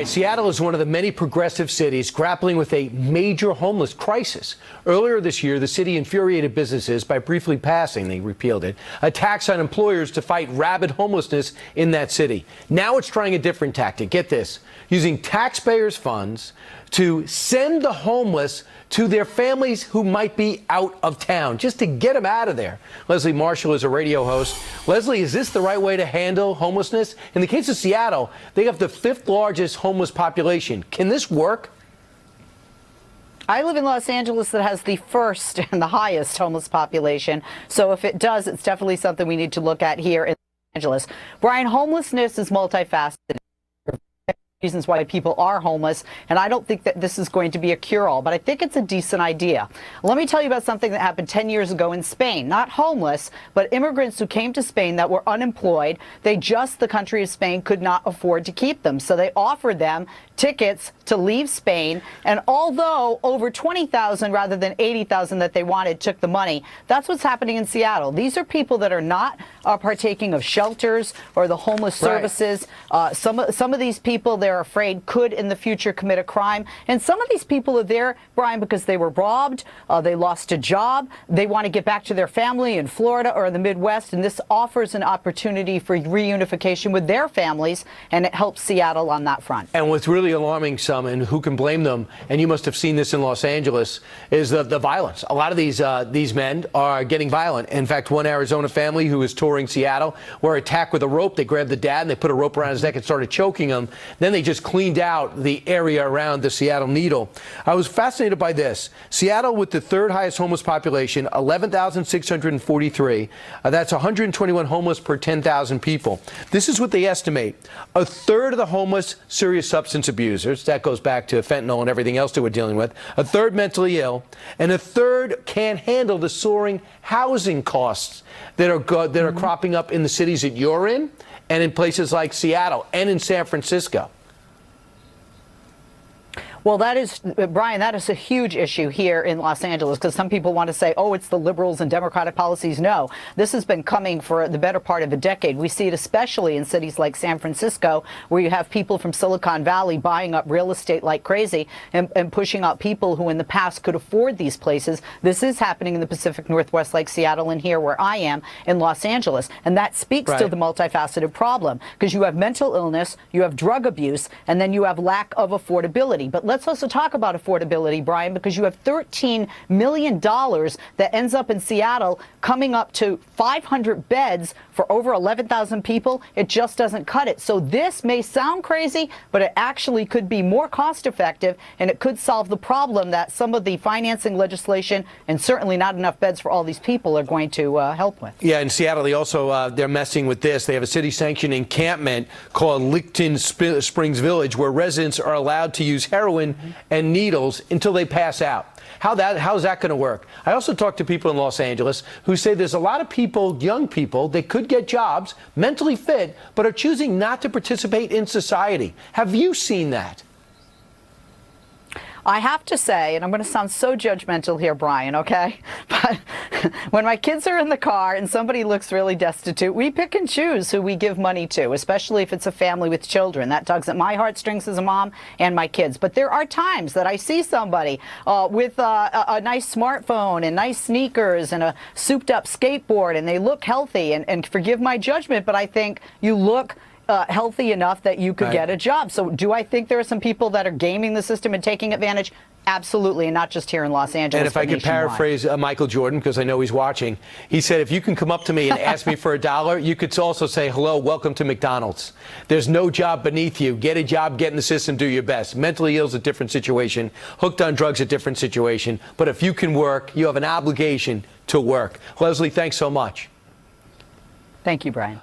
Seattle is one of the many progressive cities grappling with a major homeless crisis. Earlier this year, the city infuriated businesses by briefly passing, they repealed it, a tax on employers to fight rabid homelessness in that city. Now it's trying a different tactic. Get this, using taxpayers' funds to send the homeless to their families who might be out of town, just to get them out of there. Leslie Marshall is a radio host. Leslie, is this the right way to handle homelessness? In the case of Seattle, they have the 5th largest homeless population. Can this work? I live in Los Angeles that has the first and the highest homeless population. So if it does, it's definitely something we need to look at here in Los Angeles. Brian, homelessness is multifaceted. Reasons why people are homeless, and I don't think that this is going to be a cure-all, but I think it's a decent idea. Let me tell you about something that happened 10 years ago in Spain. Not homeless, but immigrants who came to Spain that were unemployed. The country of Spain could not afford to keep them, so they offered them tickets to leave Spain, and although over 20,000 rather than 80,000 that they wanted took the money, that's what's happening in Seattle. These are people that are not partaking of shelters or the homeless services. Some of these people, they're afraid could in the future commit a crime, and some of these people are there, Brian, because they were robbed, they lost a job, they want to get back to their family in Florida or the Midwest, and this offers an opportunity for reunification with their families, and it helps Seattle on that front. And what's really alarming some, and who can blame them, and you must have seen this in Los Angeles, is the violence. A lot of these men are getting violent. In fact, one Arizona family who was touring Seattle were attacked with a rope. They grabbed the dad and they put a rope around his neck and started choking him. Then they just cleaned out the area around the Seattle Needle. I was fascinated by this. Seattle, with the 3rd highest homeless population, 11,643. That's 121 homeless per 10,000 people. This is what they estimate. A third of the homeless, serious substance abusers. That goes back to fentanyl and everything else that we're dealing with. A third mentally ill, and a third can't handle the soaring housing costs that are cropping up in the cities that you're in, and in places like Seattle and in San Francisco. Well, that is, Brian, that is a huge issue here in Los Angeles, because some people want to say, oh, it's the liberals and Democratic policies. No, this has been coming for the better part of a decade. We see it especially in cities like San Francisco, where you have people from Silicon Valley buying up real estate like crazy and pushing out people who in the past could afford these places. This is happening in the Pacific Northwest, like Seattle, and here where I am in Los Angeles. And that speaks to the multifaceted problem, because you have mental illness, you have drug abuse, and then you have lack of affordability. But let's also talk about affordability, Brian, because you have $13 million that ends up in Seattle coming up to 500 beds for over 11,000 people. It just doesn't cut it. So this may sound crazy, but it actually could be more cost effective, and it could solve the problem that some of the financing legislation and certainly not enough beds for all these people are going to help with. Yeah, in Seattle, they also they're messing with this. They have a city-sanctioned encampment called Licton Springs Village, where residents are allowed to use heroin and needles until they pass out. How's that going to work? I also talked to people in Los Angeles who say there's a lot of people, young people, that could get jobs, mentally fit, but are choosing not to participate in society. Have you seen that? I have to say, and I'm going to sound so judgmental here, Brian, okay? But when my kids are in the car and somebody looks really destitute, we pick and choose who we give money to, especially if it's a family with children. That tugs at my heartstrings as a mom and my kids. But there are times that I see somebody with a nice smartphone and nice sneakers and a souped-up skateboard, and they look healthy. And forgive my judgment, but I think you look healthy enough that you could get a job. So do I think there are some people that are gaming the system and taking advantage? Absolutely, and not just here in Los Angeles. And if I could paraphrase Michael Jordan, because I know he's watching, he said, if you can come up to me and ask me for $1, you could also say, hello, welcome to McDonald's. There's no job beneath you. Get a job, get in the system, do your best. Mentally ill is a different situation. Hooked on drugs, a different situation. But if you can work, you have an obligation to work. Leslie, thanks so much. Thank you, Brian.